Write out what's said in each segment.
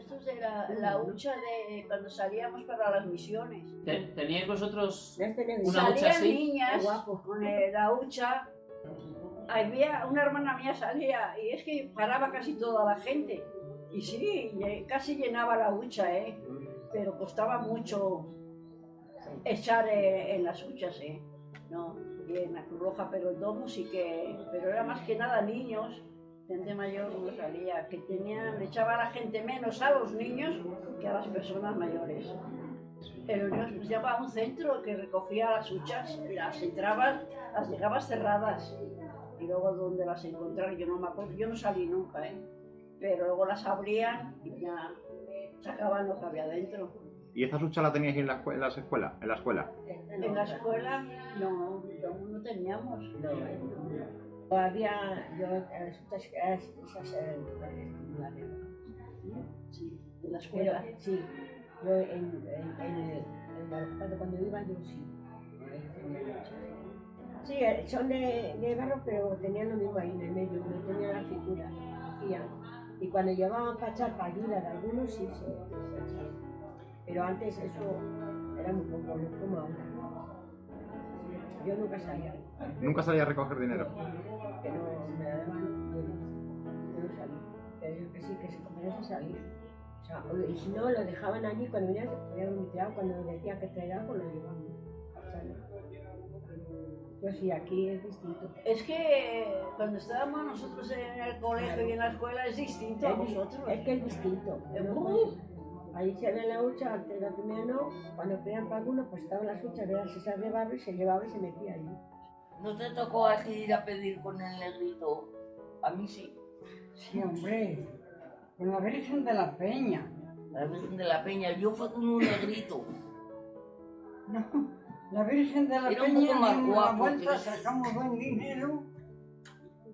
Esto es de la hucha de cuando salíamos para las misiones. ¿Teníais vosotros Una hucha Salían así? niñas Guapo. con la hucha. Había una hermana mía salía y es que paraba casi toda la gente. Y sí, casi llenaba la hucha, pero costaba mucho echar en las huchas, no, y en la Cruz Roja, pero el domo sí que, pero era más que nada niños, gente mayor no salía, que le echaba a la gente menos a los niños que a las personas mayores. Pero yo llevaba a un centro que recogía las huchas, las entrabas, las dejabas cerradas, y luego donde las encontraron, yo no me acuerdo, yo no salí nunca, pero luego las abrían y ya sacaban lo que había dentro. ¿Y esa hucha la teníais en la escuela? ¿En la escuela? En la escuela no teníamos. Había, yo, esas Sí, en la escuela. Sí, yo cuando iba yo sí. Sí, son de barro, pero tenían lo mismo ahí en el medio, no tenían la figura, hacían. Y cuando llevaban para echar para ayuda de algunos, sí se echaban. Pero antes eso era muy poco, no como ahora. Yo nunca salía. ¿Nunca salía a recoger dinero? Que no me daban, yo no salía. Pero yo que sí, que se comenzó a salir. O sea, y si no, lo dejaban allí, cuando venían se podían meter, cuando decía que traer algo, lo llevaban. Pues sí, aquí es distinto. Es que cuando estábamos nosotros en el colegio y en la escuela es distinto a vosotros. Es que es distinto. Ahí se ve la hucha, antes la primera no, cuando pedían para alguno, pues estaban las huchas, veían esas de barro y se llevaba y se metía ahí. ¿No te tocó así ir a pedir con el negrito? A mí sí. Sí, hombre, con la Virgen de la Peña. La Virgen de la Peña, yo fui con un negrito. No, la Virgen de la Era un Peña, poco más dimos la guapo vuelta, que- sacamos buen dinero.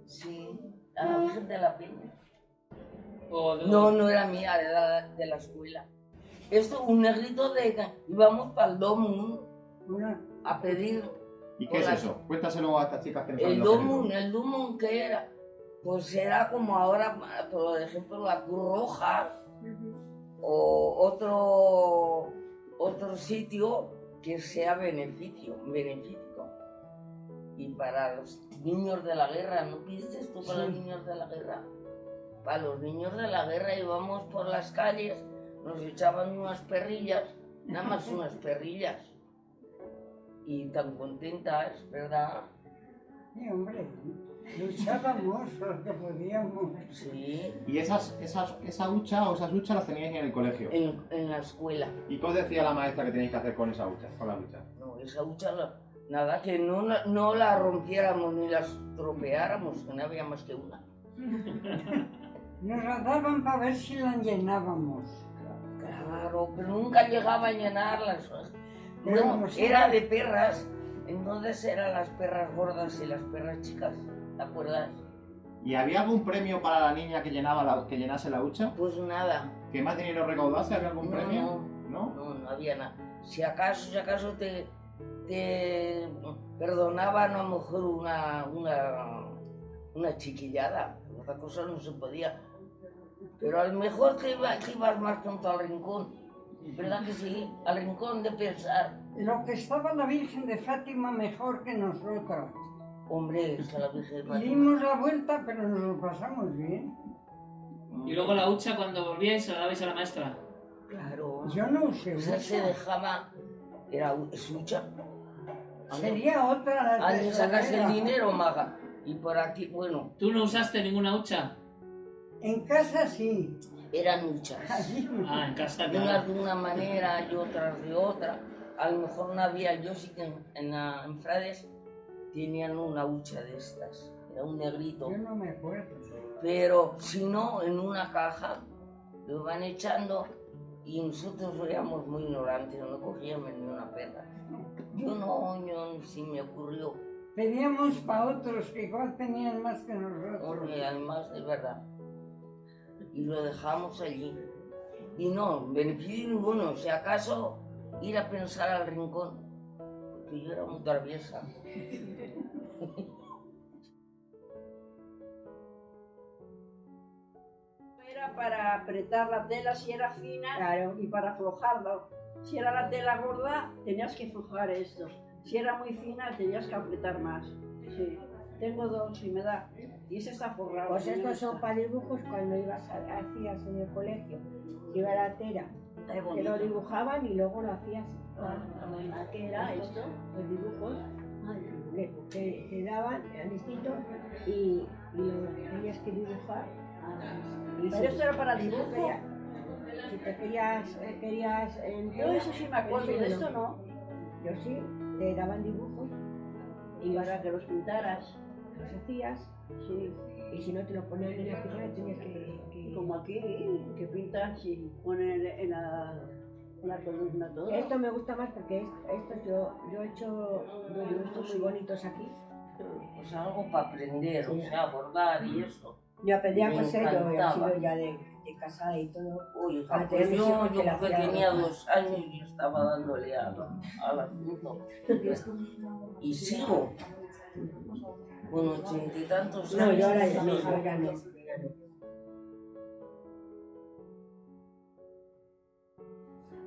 Sí, la Virgen de la Peña. ¿O No era mía, era de la escuela. Esto, un negrito de... Íbamos para el Domun a pedir... ¿Y qué es eso? Cuéntaselo a estas chicas que no saben El lo que es Domun, ¿el Domun qué era? Pues era como ahora, por ejemplo, la Cruz Roja o otro sitio que sea beneficio. Y para los niños de la guerra, ¿no piensas tú para los niños de la guerra? Para los niños de la guerra íbamos por las calles, nos echaban unas perrillas, nada más unas perrillas. Y tan contentas, ¿verdad? Sí, hombre, luchábamos lo que podíamos. Sí. ¿Y esa hucha o esas huchas las teníais en el colegio? En la escuela. ¿Y qué os decía la maestra que tenéis que hacer con esa hucha, con la hucha? No, esa hucha, nada, que no la rompiéramos ni la estropeáramos, que no había más que una. Nos la daban para ver si la llenábamos. Claro, pero nunca llegaba a llenarlas. Pero Bueno, como si era no- de perras, entonces eran las perras gordas y las perras chicas, ¿te acuerdas? ¿Y había algún premio para la niña que llenase la hucha? Pues nada. ¿Que más dinero recaudase? ¿Había algún premio? ¿No? No había nada. Si acaso te perdonaban a lo mejor una chiquillada, otra cosa no se podía. Pero a lo mejor que ibas más tonto al rincón, ¿verdad que sí? Al rincón de pensar. Lo que estaba la Virgen de Fátima mejor que nosotros. Hombre, es que la Virgen de Fátima. Dimos la vuelta, pero nos lo pasamos bien. Y luego la hucha, cuando volvíais, se la dabais a la maestra. Claro. Yo no usé Esa se hucha. dejaba, era hucha. Sería otra la Antes sacas el tesorera. dinero, maga. Y por aquí, bueno, ¿Tú no usaste ninguna hucha? En casa sí. eran huchas. Allí no. Ah, en casa, Unas claro. de una manera y otras de otra. A lo mejor no había, yo sí que en Frades tenían una hucha de estas. Era un negrito. Yo no me acuerdo. Pero si no, en una caja lo van echando y nosotros éramos muy ignorantes, no cogíamos ni una perra. Yo sí me ocurrió. Pedíamos para otros que igual tenían más que nosotros. Porque además, de verdad. Y lo dejamos allí. Y no, beneficio ninguno. Si acaso ir a pensar al rincón. Porque yo era muy traviesa. era para apretar la tela si era fina Claro. y para aflojarlo. Si era la tela gorda, tenías que aflojar esto. Si era muy fina, tenías que apretar más. Sí. Tengo dos y me da. Y ese está forrado. Pues me estos son gusta. para dibujos cuando hacías en el colegio. Iba a la tela, Qué te bonito. lo dibujaban y luego lo hacías. ¿A qué era esto? Los dibujos Ay, te daban, eran distintos, y lo tenías que dibujar. Y Pero esto era para si te dibujo. si te querías en Yo eso sí me acuerdo, sí, de esto no. Yo sí, te daban dibujos Y para que los pintaras. los hacías, Sí. y si no te lo ponían en la pizarra tenías que... Como aquí, que pintas y ponen en la columna todo. Esto me gusta más porque estos yo he hecho dos dibujos muy bonitos aquí. Pues algo para aprender, o Sí. sea, bordar y eso. Yo aprendí a Me coser, yo he encantaba. sido ya de casada y todo. Uy, hija, Ah, pues tenía mis yo hijos que creo la que hacían. tenía 2 años y estaba dándole al asunto. Y sigo con 80 y tantos años. No, yo ahora ya y no, sigo. ahora ya no.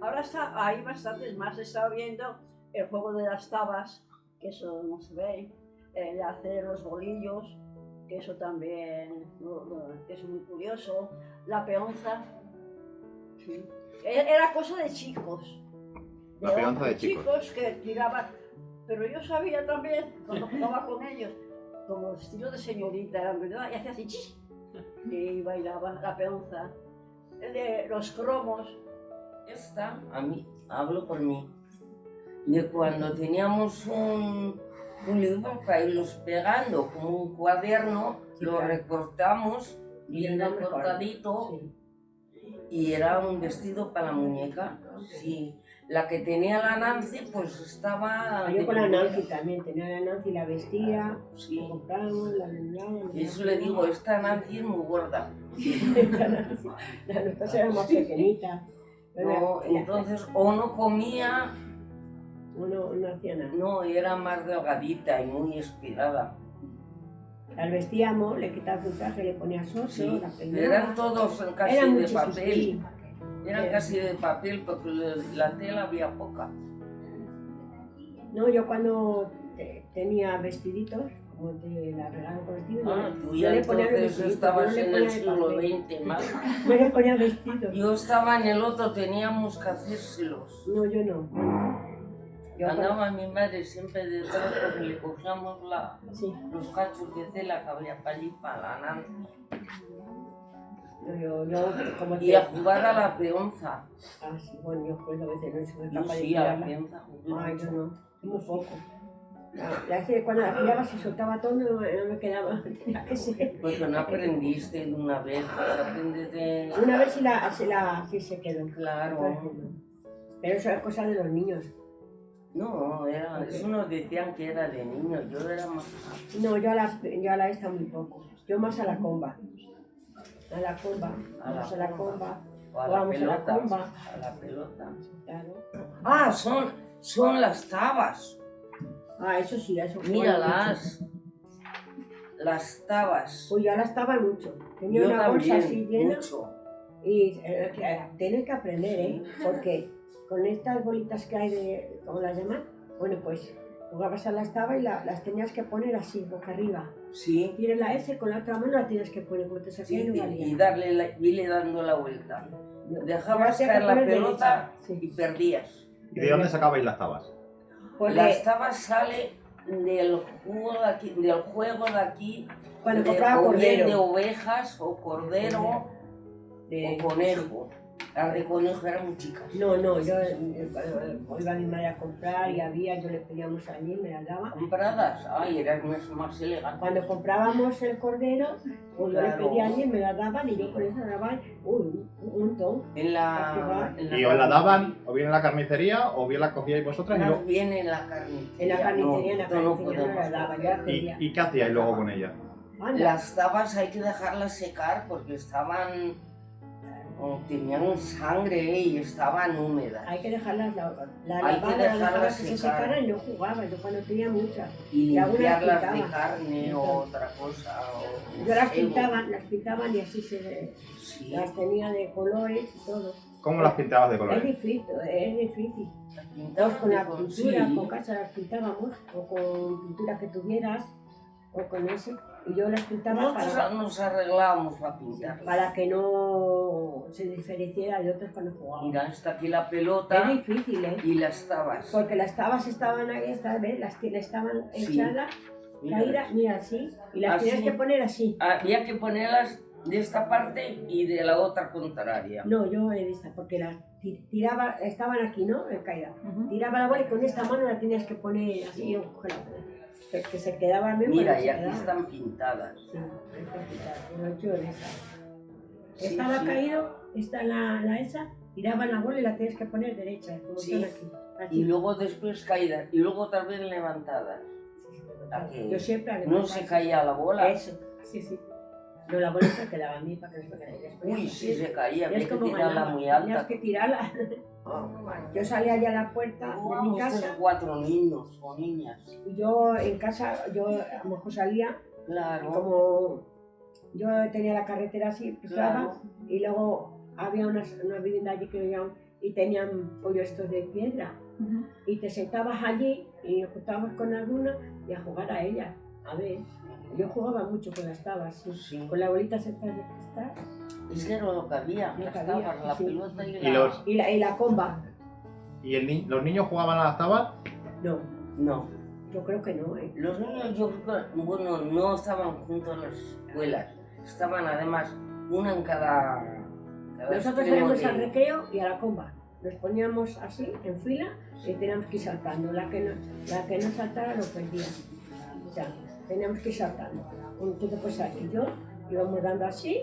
Ahora hay bastantes más. He estado viendo el juego de las tabas, que eso no se ve. El de hacer los bolillos, que eso también que es muy curioso. La peonza. Sí. Era cosa de chicos. La peonza de chicos. que tiraban. Pero yo sabía también, cuando jugaba con ellos, como estilo de señorita, ¿verdad? Y hacía así, ¡chis! Y bailaba la peonza. El de los cromos. Esta, a mí, hablo por mí, de cuando teníamos un libro para irlos pegando, como un cuaderno, lo recortamos bien Lo recortadito Sí. y era un vestido para la muñeca. Sí. La que tenía la Nancy, pues estaba... Yo de con la primera. Nancy también, tenía la Nancy, la vestía, Sí. la comprábamos, la vendíamos. Y eso le digo, esta Nancy es muy gorda. La nuestra era más pequeñita. No, entonces o no comía, No hacía nada. no, era más delgadita y muy inspirada. Las vestíamos, le quitabas un traje, le ponías otro, Sí, la peinaba. eran todos casi Eran de muy papel. chiquitín. Eran casi de papel porque la tela había poca. No, yo cuando tenía vestiditos, como te la regalo con vestido, Ah, tú yo ya le ponía los entonces vestiditos, estabas yo le en ponía el de siglo papel. XX más. Yo le ponía vestidos. Yo estaba en el otro, teníamos que hacérselos. No, yo no. Yo Andaba mi madre siempre detrás porque le cogíamos Sí, los cachos de tela que había para allí, para la Nancy. yo como Y a jugar a la peonza. Ah, sí, bueno, yo pues a veces no soy Yo capaz de sí, a la tirarla. peonza jugué Ay, yo mucho. no, muy poco. Cuando la tiraba se soltaba todo, no me quedaba, tenía que ser. Porque no aprendiste de una vez, pues aprendes de... Una vez sí se quedó. Claro. Pero eso es cosa de los niños. No, eso nos decían que era de niños, yo era más... No, yo a la esta muy poco. Yo más a la comba. A la comba. Vamos a la comba. O a la Vamos a la pelota. comba. A la pelota. Claro. Ah, son las tabas. Ah, eso sí, eso fue Míralas. Las tabas. Pues yo la estaba mucho. Tenía Yo una bolsa así también, llena. mucho. Y tienes que aprender, ¿eh? Porque con estas bolitas que hay de, ¿cómo las llaman? Bueno, pues jugabas a las tabas y las tenías que poner así, boca arriba. Sí. Tienes la S, con la otra mano la tienes que poner, porque te Sí, saqué y no valía. y darle irle dando la vuelta. Yo Dejabas hacía caer que la poner pelota derecha, y sí. perdías. ¿Y de dónde sacabais las tabas? Porque Las tabas sale del juego de aquí, cuando de, compraba o bien de cordero. ovejas o cordero o conejo. Las de conejo eran muy chicas. No, yo cuando iba mi madre a comprar y había, yo le pedíamos allí, me las daba. Compradas, ay, eran más elegantes. Cuando comprábamos el cordero, pues yo le Claro. pedía allí, me las daban y yo con eso daba un montón. En la ¿Y os la daban o bien en la carnicería o bien la cogíais vosotras? Más bien en la carnicería. En la carnicería, no, no esto no me podemos. las daba, yo las pedía. ¿Y qué hacíais luego con ella? Anda. Las tabas hay que dejarlas secar porque estaban tenían sangre y estaban húmedas. Hay que dejarlas Hay que lavadas, dejarlas que se secar. secaran y yo jugaba, yo cuando tenía muchas. Y algunas limpiarlas de pintaba. carne o otra cosa. O Yo las cebo. pintaban y así se Sí, las tenía de colores y todo. ¿Cómo las pintabas de Es colores? difícil. las Dos pintaban con de la color- pintura, sí. con casa las pintábamos, o con pintura que tuvieras, o con ese. Y yo las pintaba Nosotros nos arreglábamos para pintar. para que no se diferenciara de otros cuando jugaban. Mira, está aquí la Es pelota difícil, ¿eh? y las tabas. Porque las tabas estaban ahí, ¿ves? Las que estaban Sí. echadas, Mira, caídas, mira, así. Y las Así. tenías que poner así. había que ponerlas de esta parte y de la otra contraria. No, yo en esta, porque las tiraba, estaban aquí, ¿no? Caídas. Tiraba la bola y con esta mano la tenías que poner así, yo cogía la bola. Que se quedaba bien. Mira, bueno, y se aquí quedaba. están pintadas. Sí, hay que quitar, lo he hecho de esa. Sí, Estaba sí. caído, esta la esa, tiraban la bola y la tenías que poner derecha, como Sí. están aquí. Y luego después caídas y luego otra vez levantadas. a que Yo siempre No levantaba se así. caía la bola. Eso, sí, sí. No, la bola se quedaba a mí para que no se cayera. Después, Uy, así, sí se caía, es había que como tirarla ganaba, muy tenías alta. que tirarla. Yo salía ya a la puerta de mi Vamos, casa estos 4 niños o niñas. y yo en casa, yo a lo mejor salía, Claro. como yo tenía la carretera así, cruzaba, Claro. y luego había una vivienda allí que vivían y tenían pollo estos de piedra. Y te sentabas allí y nos juntábamos con alguna y a jugar a ella. A ver, yo jugaba mucho con las tabas, sí. Sí. Con las bolitas estas de cristal Es que era lo que había. Lo Las que había, tabas, la sí. pelota y ¿Y la... los- y la comba. ¿Y los niños jugaban a las tabas? No, No. yo creo que no, ¿eh? Los niños yo creo que, bueno, no estaban juntos en las escuelas. Estaban además una en cada Nosotros extremo íbamos de- al recreo y a la comba. Nos poníamos así, en fila, y teníamos que ir saltando. La que no saltara lo perdía. O sea, teníamos que ir saltando. Tú te puedes salir, yo íbamos dando así,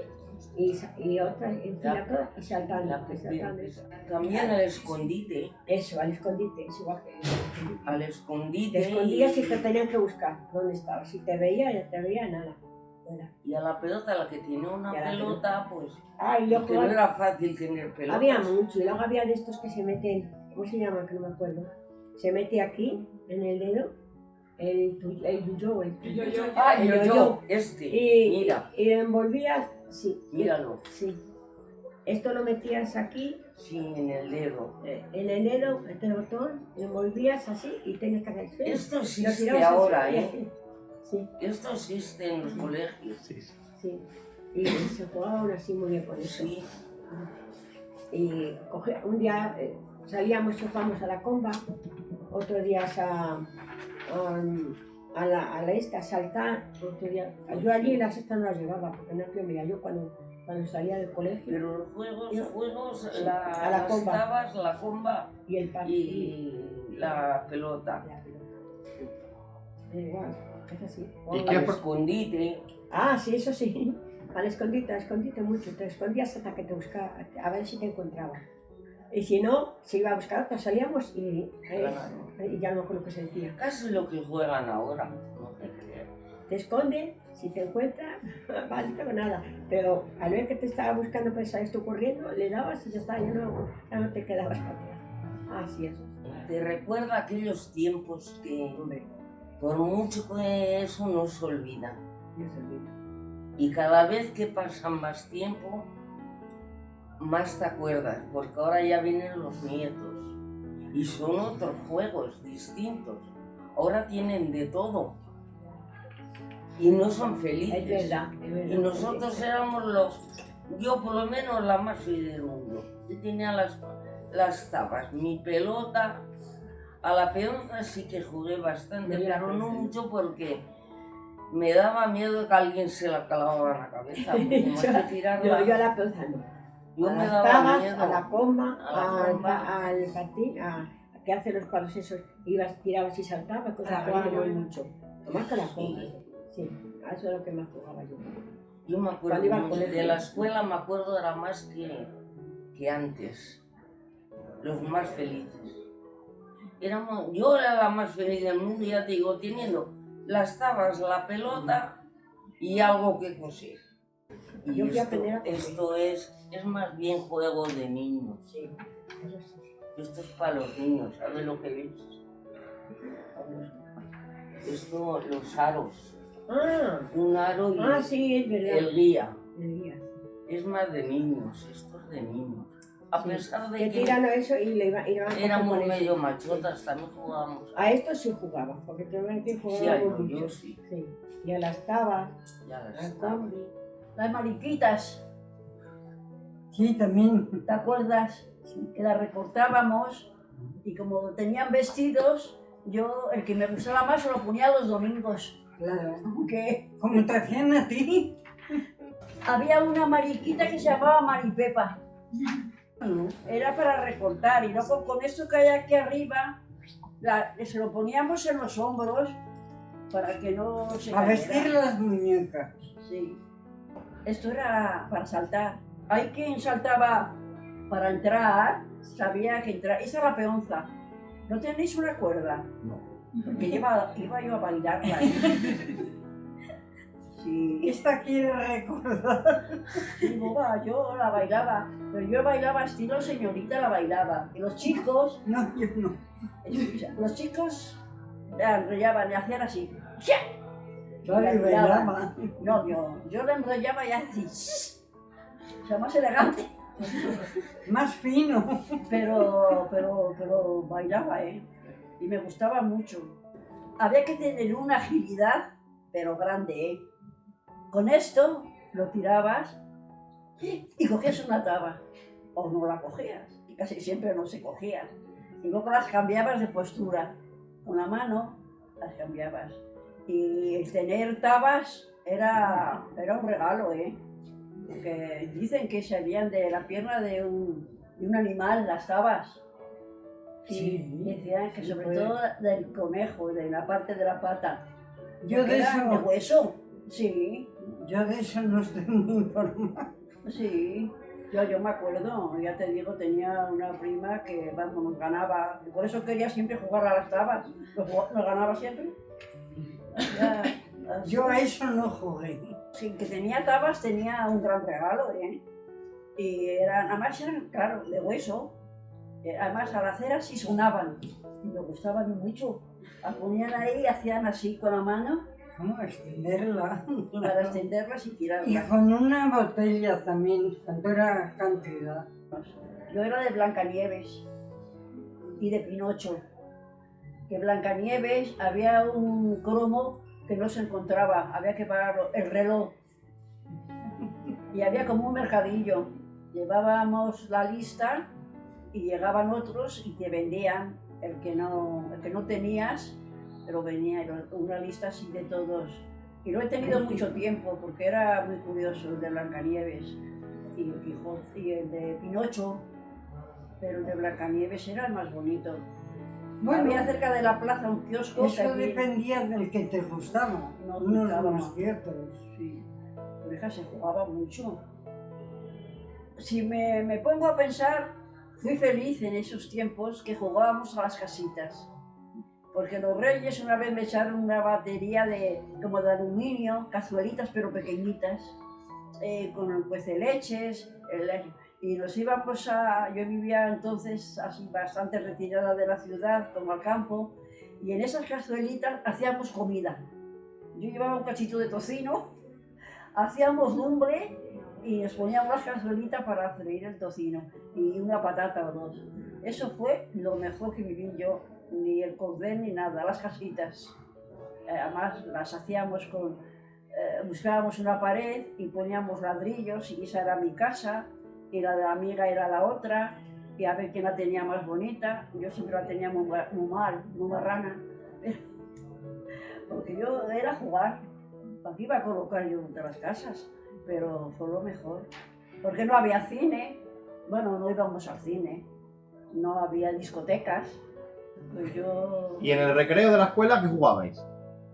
y otra en fila todas, y saltando, la y saltando. Eso. También al escondite. Eso, al escondite, es igual que el escondite. Al escondite. Te escondías y te tenían que buscar dónde estabas. Si te veía, ya te veía nada. Fuera. Y a la pelota, la que tiene una Y a la pelota, pues... Ay, yo Que no jugaba- era fácil tener pelota. Había mucho, y luego había de estos que se meten, ¿cómo se llama? Que no me acuerdo. Se mete aquí, en el dedo, el yo-yo, Ah, el yo, yo-yo. este. Y, Mira, y lo envolvías, sí. míralo. Sí. Esto lo metías aquí, Sí, en el dedo. en el dedo, este botón, lo envolvías así y tenías que hacer así. Esto Lo existe tirabas ahora, así, y ¿eh? así. Sí, Esto existe en los colegios. Sí, sí. sí. Y se jugaba aún así muy bien con eso. Sí. Y un día salíamos, chupamos a la comba, otro día a la esta, a saltar, otro día. Yo allí las estas no las llevaba, porque no quiero, mira, yo cuando salía del colegio Pero los juegos, Sí, la, a la las comba. tabas, la comba y el partido. y la pelota. Igual, es así. ¿Y Al qué escondite. Ah, sí, eso sí. Al escondite mucho. Te escondías hasta que te buscaba, a ver si te encontraba. Y si no, se iba a buscar otra, salíamos y ya no me acuerdo qué se decía. Casi lo que juegan ahora. No te creas. Te esconde, si te encuentra, vale, no tengo nada. Pero al ver que te estaba buscando, pues sales tú corriendo, le dabas y ya está, ya no te quedabas para atrás. Así es. Te recuerda aquellos tiempos que, Hombre, por mucho que eso no se olvida. no se olvida. Y cada vez que pasa más tiempo, más te acuerdas, porque ahora ya vienen los nietos y son otros juegos distintos. Ahora tienen de todo y no son felices. Es verdad, es verdad. Y nosotros éramos yo por lo menos la más feliz del mundo. Yo tenía las tabas, mi pelota. A la pelota sí que jugué bastante, Yo la pero no pelota. mucho porque me daba miedo que alguien se la clavara en la cabeza. Porque más que tirarla, Yo a la pelota no. yo A me las daba tabas, miedo. a la comba, A la comba. al patín, a que hace los palos esos, ibas, tirabas y saltabas, cosas A que la jugaba comba. mucho. Más que la comba. Sí. Sí, a eso es lo que más jugaba yo. Yo me Cuando iba al acuerdo, colegio. de la escuela me acuerdo era más que antes. Los más felices. Yo era la más feliz del mundo, ya te digo, teniendo las tabas, la pelota y algo que coser. Y Yo fui a aprender a coser. esto es más bien juego de niños. Sí, eso sí. Esto es para los niños, ¿sabes lo que ves? Esto, los aros. Un aro y Sí, es verdad. el guía. El guía, sí. Es más de niños, esto es de niños. A pesar de Que que tiran a eso y le iban a éramos coger con medio eso. machotas, también jugábamos. A esto sí jugaba, porque también que Sí, jugábamos yo mucho. sí. Sí. Y a las tabas, Ya al está. combi. Las mariquitas, Sí, también. ¿te acuerdas? Que las recortábamos y como tenían vestidos, yo el que me gustaba más se lo ponía los domingos. Claro. Que Como te hacían a ti. había una mariquita que se llamaba Maripepa. Era para recortar y luego con esto que hay aquí arriba, se lo poníamos en los hombros para que no se A cayera. vestir las muñecas. Sí. Esto era para saltar. Hay quien saltaba para entrar, sabía que entrar. Esa es la peonza. ¿No tenéis una cuerda? No. Porque iba yo a bailarla. Sí. Esta quiere recordar. Digo, va, yo la bailaba, pero yo bailaba estilo señorita, la bailaba. Y los chicos, No, yo no. escucha, los chicos la enrollaban y hacían así. ¡Chia! Claro, y bailaba. No, yo la enrollaba y hacía así. O sea, más elegante. Más fino. Pero bailaba, ¿eh? Y me gustaba mucho. Había que tener una agilidad, pero grande, ¿eh? Con esto lo tirabas y cogías una taba. O no la cogías, y casi siempre no se cogía. Y luego las cambiabas de postura. Con la mano las cambiabas. Y el tener tabas era un regalo, ¿eh? Porque dicen que salían de la pierna de un animal, las tabas. Y Sí, decían que sí, sobre puede. todo del conejo, de la parte de la pata. Yo Porque de eran de eso, hueso. Sí, yo de eso no estoy muy informada. sí. Yo me acuerdo, ya te digo, tenía una prima que, vamos, nos ganaba. Y por eso quería siempre jugar a las tabas. Nos ganaba siempre. Ya, Yo a eso no jugué. sin que tenía tabas, tenía un gran regalo, ¿eh? Y además eran, claro, de hueso. Además, al hacer así sonaban. Y me gustaban mucho. Las ponían ahí y hacían así con la mano ¿Cómo extenderla? para extenderlas y Y tirarlas. con una botella también, cuando era cantidad. Yo era de Blancanieves y de Pinocho. Que Blancanieves había un cromo que no se encontraba, había que pagar el reloj. Y había como un mercadillo. Llevábamos la lista y llegaban otros y te vendían el que no tenías, pero venía una lista así de todos. Y lo he tenido mucho tiempo porque era muy curioso el de Blancanieves y el Quijote y el de Pinocho, pero el de Blancanieves era el más bonito. Bueno, Había cerca de la plaza un kiosco. que eso allí- dependía del que te gustaba. Nos Unos gustaba. más que otros. Sí, pero hija, se jugaba mucho. Si me pongo a pensar, fui feliz en esos tiempos que jugábamos a las casitas. Porque los reyes una vez me echaron una batería como de aluminio, cazuelitas pero pequeñitas, con leches, y nos íbamos yo vivía entonces así bastante retirada de la ciudad, como al campo, y en esas cazuelitas hacíamos comida. Yo llevaba un cachito de tocino, hacíamos lumbre y nos poníamos las cazuelitas para freír el tocino y una patata o dos. Eso fue lo mejor que viví yo, ni el cordel ni nada, las casitas. Además las hacíamos buscábamos una pared y poníamos ladrillos y esa era mi casa y la de la amiga era la otra y a ver quién la tenía más bonita. Yo siempre la tenía muy mal, muy marrana. Porque yo era jugar. Aquí iba a colocar yo entre las casas, pero fue lo mejor. Porque no había cine, bueno, no íbamos al cine, no había discotecas. Pues yo... ¿Y en el recreo de la escuela qué jugabais?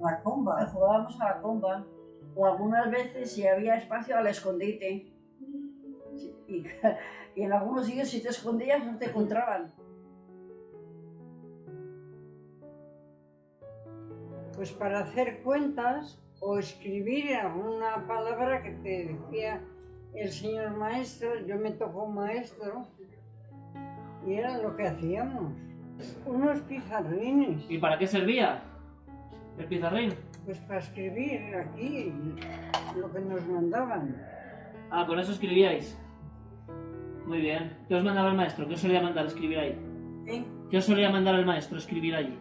La comba. Jugábamos a la comba, o algunas veces si había espacio al escondite. Y, y en algunos sitios si te escondías no te encontraban. Pues para hacer cuentas o escribir alguna palabra que te decía el señor maestro, yo me tocó maestro, y era lo que hacíamos. Unos pizarrines, ¿Y para qué servía el pizarrín? pues para escribir aquí lo que nos mandaban. Ah, con eso escribíais. Muy bien. ¿Qué os mandaba el maestro? ¿Qué os solía mandar escribir ahí? ¿Eh? ¿Qué os solía mandar el maestro escribir allí?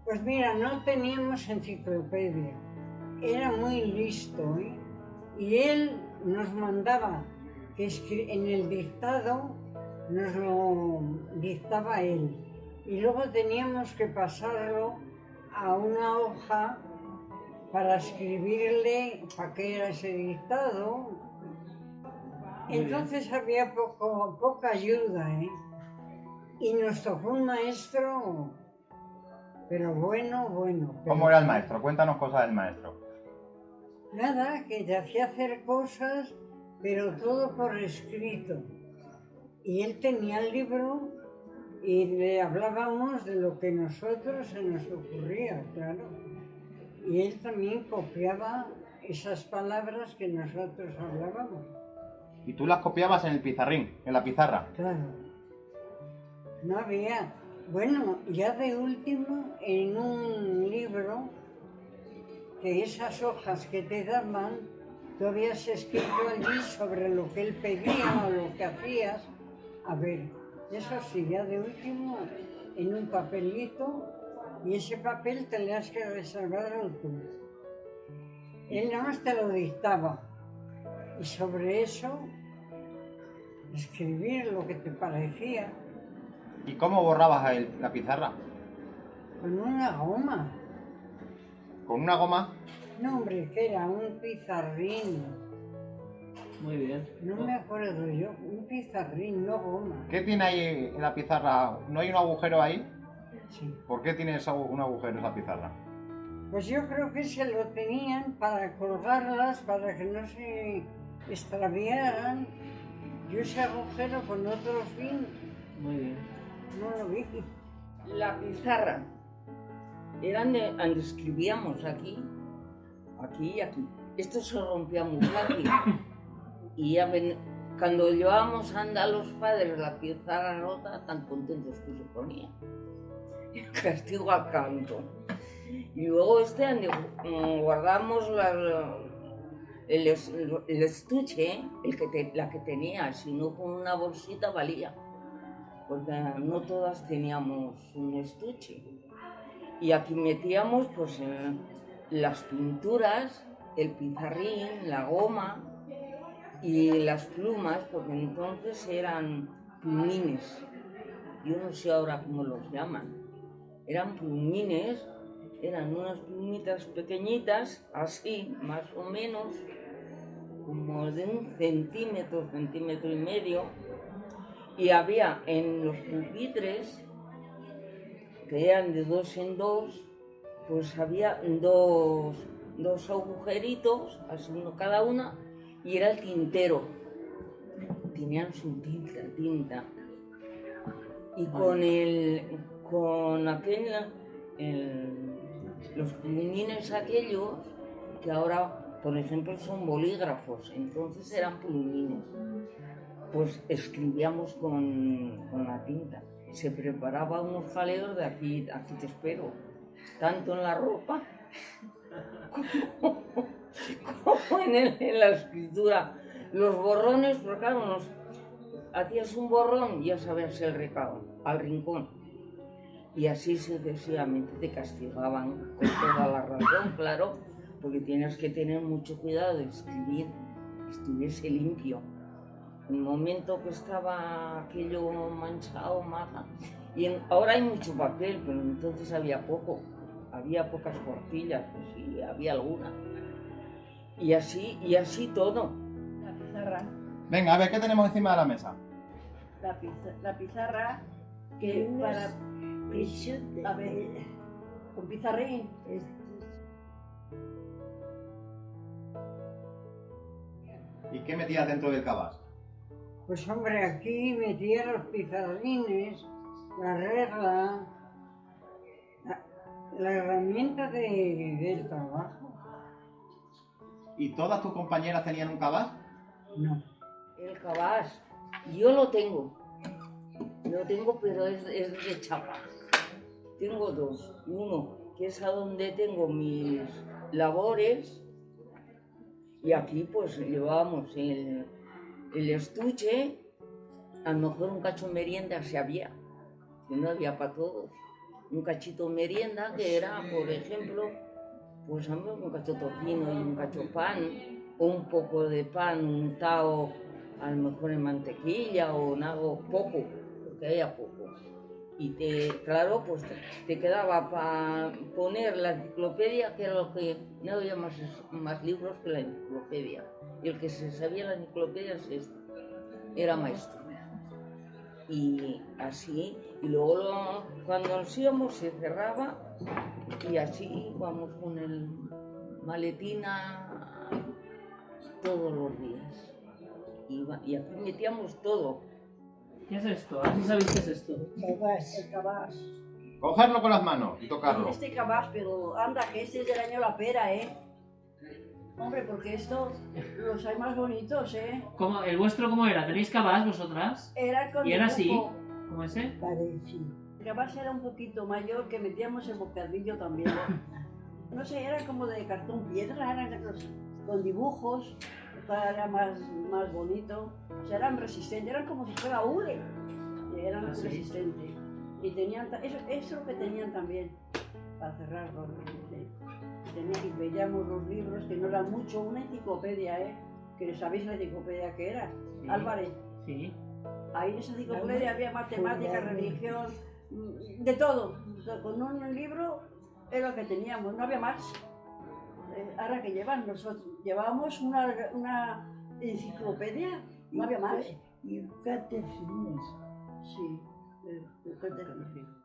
Pues mira, no teníamos enciclopedia. Era muy listo, ¿eh? Y él nos mandaba que en el dictado nos lo dictaba él. Y luego teníamos que pasarlo a una hoja para escribirle para qué era ese dictado. Entonces había poca ayuda, ¿eh? Y nos tocó un maestro, pero bueno. ¿Cómo era el maestro? Cuéntanos cosas del maestro. Nada, que te hacía hacer cosas, pero todo por escrito. Y él tenía el libro y le hablábamos de lo que nosotros se nos ocurría, claro. Y él también copiaba esas palabras que nosotros hablábamos. Y tú las copiabas en el pizarrín, en la pizarra. Claro. No había. Bueno, ya de último, en un libro, que esas hojas que te daban, tú habías escrito allí sobre lo que él pedía o lo que hacías. A ver, eso sí, ya de último, en un papelito, y ese papel tenías que reservarlo tú. Él nada más te lo dictaba. Y sobre eso, escribir lo que te parecía. ¿Y cómo borrabas la pizarra? Con una goma. ¿Con una goma? No, hombre, que era un pizarrín. Muy bien. No me acuerdo yo. Un pizarrín, no goma. ¿Qué tiene ahí en la pizarra? ¿No hay un agujero ahí? Sí. ¿Por qué tiene un agujero esa pizarra? Pues yo creo que se lo tenían para colgarlas, para que no se extraviaran. Yo ese agujero con otro fin Muy bien. no lo vi. La pizarra. Eran donde escribíamos aquí y aquí. Esto se rompía muy fácil. Y ya cuando llevábamos a los padres la pizarra rota, tan contentos que se ponían. Castigo al canto. Y luego guardamos el estuche, la que tenía, si no con una bolsita valía. Porque no todas teníamos un estuche. Y aquí metíamos pues las pinturas, el pizarrín, la goma y las plumas, porque entonces eran plumines. Yo no sé ahora cómo los llaman. Eran plumines, eran unas plumitas pequeñitas, así, más o menos, como de 1 centímetro, centímetro y medio. Y había en los pupitres, que eran de 2 en 2, pues había dos agujeritos, así uno cada una, y era el tintero. Tenían su tinta. Y los plumines aquellos, que ahora, por ejemplo, son bolígrafos, entonces eran plumines, pues escribíamos con la tinta. Se preparaba unos jaleos de aquí te espero, tanto en la ropa como en la escritura. Los borrones, porque claro, hacías un borrón, ya sabías el recado, al rincón. Y así sucesivamente te castigaban con toda la razón, claro, porque tienes que tener mucho cuidado de escribir, que estuviese limpio. En el momento que estaba aquello manchado, maja, y ahora hay mucho papel, pero entonces había pocas cuartillas, pues sí, había alguna. Y así todo. La pizarra. Venga, a ver, ¿qué tenemos encima de la mesa? La pizarra que para... A ver, un pizarrín. ¿Y qué metías dentro del cabas? Pues hombre, aquí metía los pizarrines, la regla, la herramienta del trabajo. ¿Y todas tus compañeras tenían un cabas? No. El cabás, yo lo tengo, pero es de chapa. Tengo dos, uno que es a donde tengo mis labores y aquí pues llevábamos el estuche, a lo mejor un cacho de merienda si había, que no había para todos. Un cachito de merienda que era, por ejemplo, pues un cacho de tocino y un cacho de pan, o un poco de pan untado a lo mejor en mantequilla o en algo poco, porque había poco. Y claro, pues te quedaba para poner la enciclopedia, que era lo que no había más libros que la enciclopedia. Y el que se sabía la enciclopedia era maestro. Y así, y luego cuando nos íbamos se cerraba y así íbamos con el maletín todos los días. Y aquí metíamos todo. ¿Qué es esto? ¿Así sabéis qué es esto? El cabás. Cogerlo con las manos y tocarlo. Este cabás, pero anda, que este es del año la pera, ¿eh? Hombre, porque estos los hay más bonitos, ¿eh? ¿El vuestro cómo era? ¿Tenéis cabás vosotras? Era con ¿Y era así? dibujo. ¿Como ese? Parecido. El cabás era un poquito mayor, que metíamos el bocadillo también. No sé, era como de cartón piedra, eran con dibujos, era más bonito. O sea, eran resistentes, eran como si fuera hule. Eran ¿Ah, sí? resistentes. Y tenían, eso es lo que tenían también, para cerrarlo. Y veíamos los libros, que no eran mucho, una enciclopedia, ¿eh? Que sabéis la enciclopedia que era, Sí. Álvarez. Sí. Ahí en esa enciclopedia había matemáticas, religión, de todo. Con un libro es lo que teníamos, no había más. Ahora que llevan, nosotros llevábamos una enciclopedia, no había más. Y un catecismo. Sí, el catecismo.